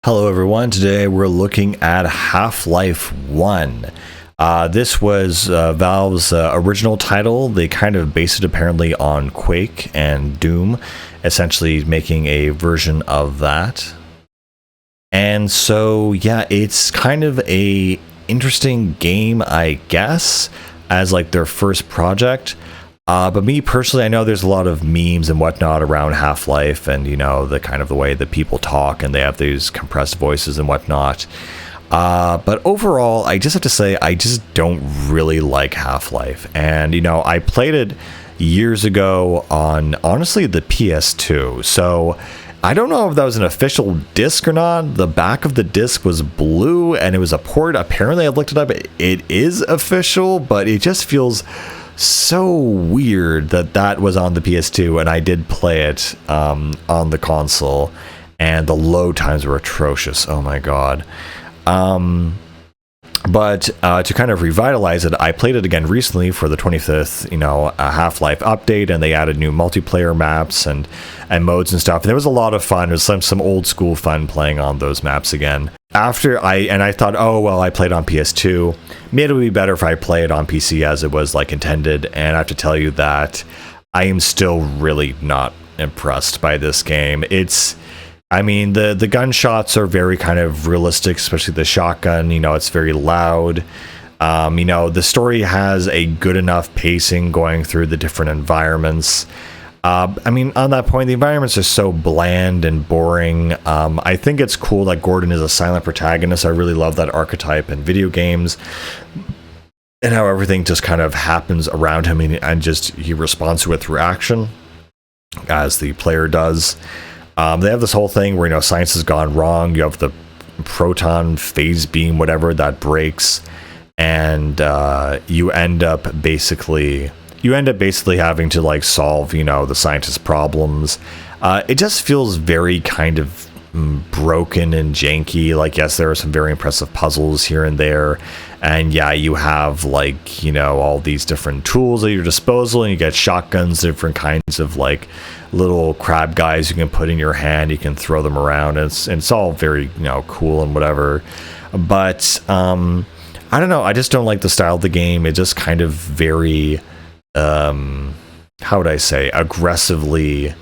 Hello everyone, today we're looking at Half-Life 1. This was Valve's original title. They kind of based it apparently on Quake and Doom, essentially making a version of that. And so, yeah, it's kind of a interesting game, I guess, as like their first project. But me personally, I know there's a lot of memes and whatnot around Half-Life and, you know, the kind of the way that people talk and they have these compressed voices and whatnot. But overall, I just have to say, I just don't really like Half-Life. And, you know, I played it years ago on, honestly, the PS2. So I don't know if that was an official disc or not. The back of the disc was blue and it was a port. Apparently, I looked it up. It is official, but it just feels so weird that that was on the PS2 and I did play it on the console, and the load times were atrocious. Oh my god. But to kind of revitalize it, I played it again recently for the 25th, Half-Life update, and they added new multiplayer maps and modes and stuff. And there was a lot of fun. It was some old school fun playing on those maps again. I thought, oh well, I played on PS2. Maybe it would be better if I play it on PC as it was like intended. And I have to tell you that I am still really not impressed by this game. The gunshots are very kind of realistic, especially the shotgun. It's very loud. The story has a good enough pacing going through the different environments. On that point, the environments are so bland and boring. I think it's cool that Gordon is a silent protagonist. I really love that archetype in video games, and how everything just kind of happens around him, and just he responds to it through action, as the player does. They have this whole thing where, science has gone wrong. You have the proton phase beam, whatever, that breaks, and you end up basically having to like solve, the scientist's problems. It just feels very kind of broken and janky. Like, yes, there are some very impressive puzzles here and there, and yeah, you have like, all these different tools at your disposal, and you get shotguns, different kinds of like little crab guys you can put in your hand. You can throw them around, and it's all very cool and whatever. But I don't know, I just don't like the style of the game. It just kind of very how would I say, aggressively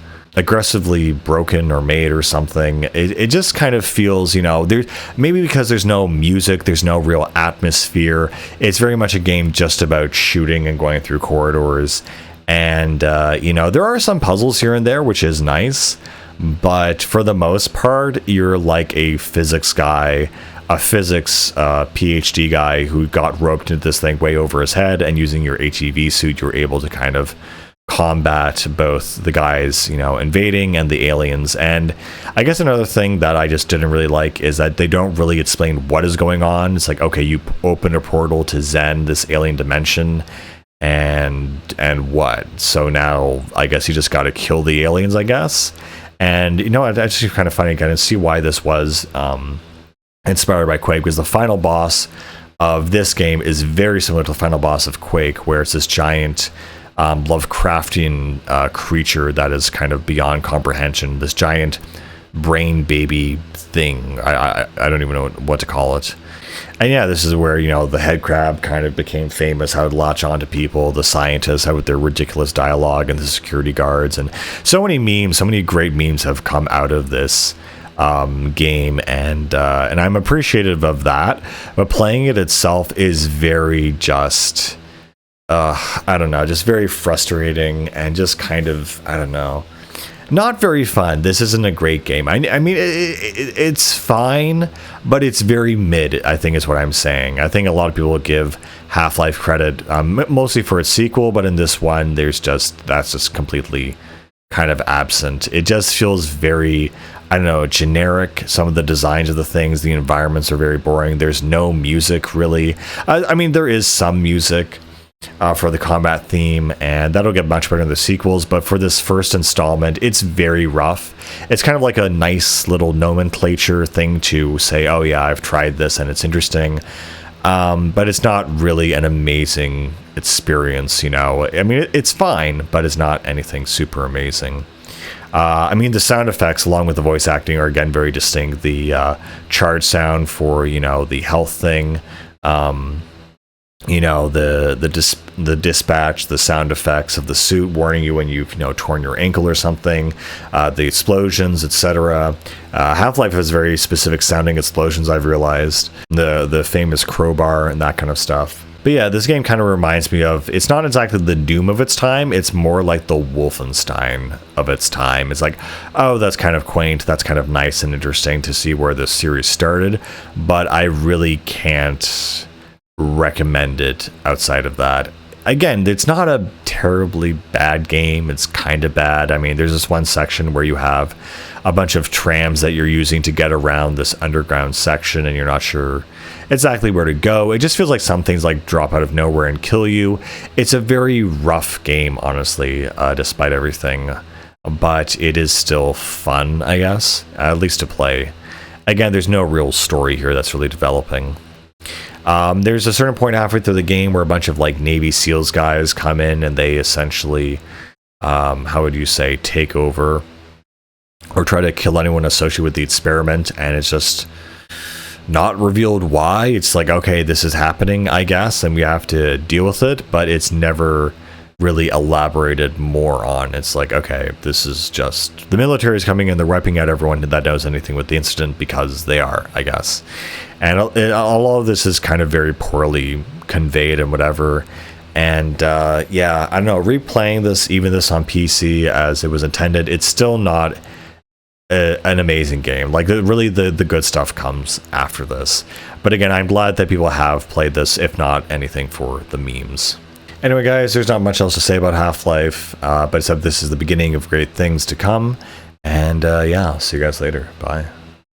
broken or made or something. It just kind of feels, there, maybe because there's no music, there's no real atmosphere. It's very much a game just about shooting and going through corridors. And there are some puzzles here and there, which is nice, but for the most part, you're like a physics guy, a physics PhD guy who got roped into this thing way over his head, and using your HEV suit, you're able to kind of combat both the guys, invading, and the aliens. And I guess another thing that I just didn't really like is that they don't really explain what is going on. It's like, okay, you open a portal to Zen, this alien dimension, and what? So now I guess you just got to kill the aliens, I guess. And it's actually kind of funny. I can see why this was inspired by Quake, because the final boss of this game is very similar to the final boss of Quake, where it's this giant Lovecraftian creature that is kind of beyond comprehension, this giant brain baby thing. I don't even know what to call it. And yeah, this is where, the head crab kind of became famous, how it latch onto people, the scientists, how with their ridiculous dialogue, and the security guards, and so many memes, so many great memes have come out of this game, and I'm appreciative of that. But playing it itself is very just, I don't know, just very frustrating, and just kind of, I don't know, not very fun. This isn't a great game. It's fine, but it's very mid, I think is what I'm saying. I think a lot of people give Half-Life credit mostly for its sequel, but in this one, that's just completely kind of absent. It just feels very, I don't know, generic. Some of the designs of the things, the environments are very boring. There's no music, really. There is some music for the combat theme, and that'll get much better in the sequels, but for this first installment, it's very rough. It's kind of like a nice little nomenclature thing to say, oh yeah, I've tried this and it's interesting, but it's not really an amazing experience. It's fine, but it's not anything super amazing. I mean, the sound effects along with the voice acting are again very distinct. The charge sound for, you know, the health thing, you know, the dispatch, the sound effects of the suit warning you when you've, you know, torn your ankle or something, the explosions, etc. Half-Life has very specific sounding explosions, I've realized, the famous crowbar and that kind of stuff. But yeah, this game kind of reminds me of, it's not exactly the Doom of its time, it's more like the Wolfenstein of its time. It's like, oh, that's kind of quaint, that's kind of nice and interesting to see where this series started, but I really can't recommend it outside of that. Again, it's not a terribly bad game. It's kind of bad. I mean, there's this one section where you have a bunch of trams that you're using to get around this underground section and you're not sure exactly where to go. It just feels like some things like drop out of nowhere and kill you. It's a very rough game, honestly, despite everything, but it is still fun, I guess, at least to play. Again, there's no real story here that's really developing. There's a certain point halfway through the game where a bunch of like Navy SEALs guys come in and they essentially, how would you say, take over or try to kill anyone associated with the experiment, and it's just not revealed why. It's like, okay, this is happening, I guess, and we have to deal with it, but it's never really elaborated more on. It's like, okay, this is just the military is coming in, they're wiping out everyone that knows anything with the incident because they are, I guess. And all of this is kind of very poorly conveyed and whatever. And yeah, I don't know, replaying this, even this on PC as it was intended, it's still not an amazing game. Like, really the good stuff comes after this. But again, I'm glad that people have played this, if not anything for the memes. Anyway, guys, there's not much else to say about Half-Life, but except this is the beginning of great things to come. And yeah, see you guys later. Bye.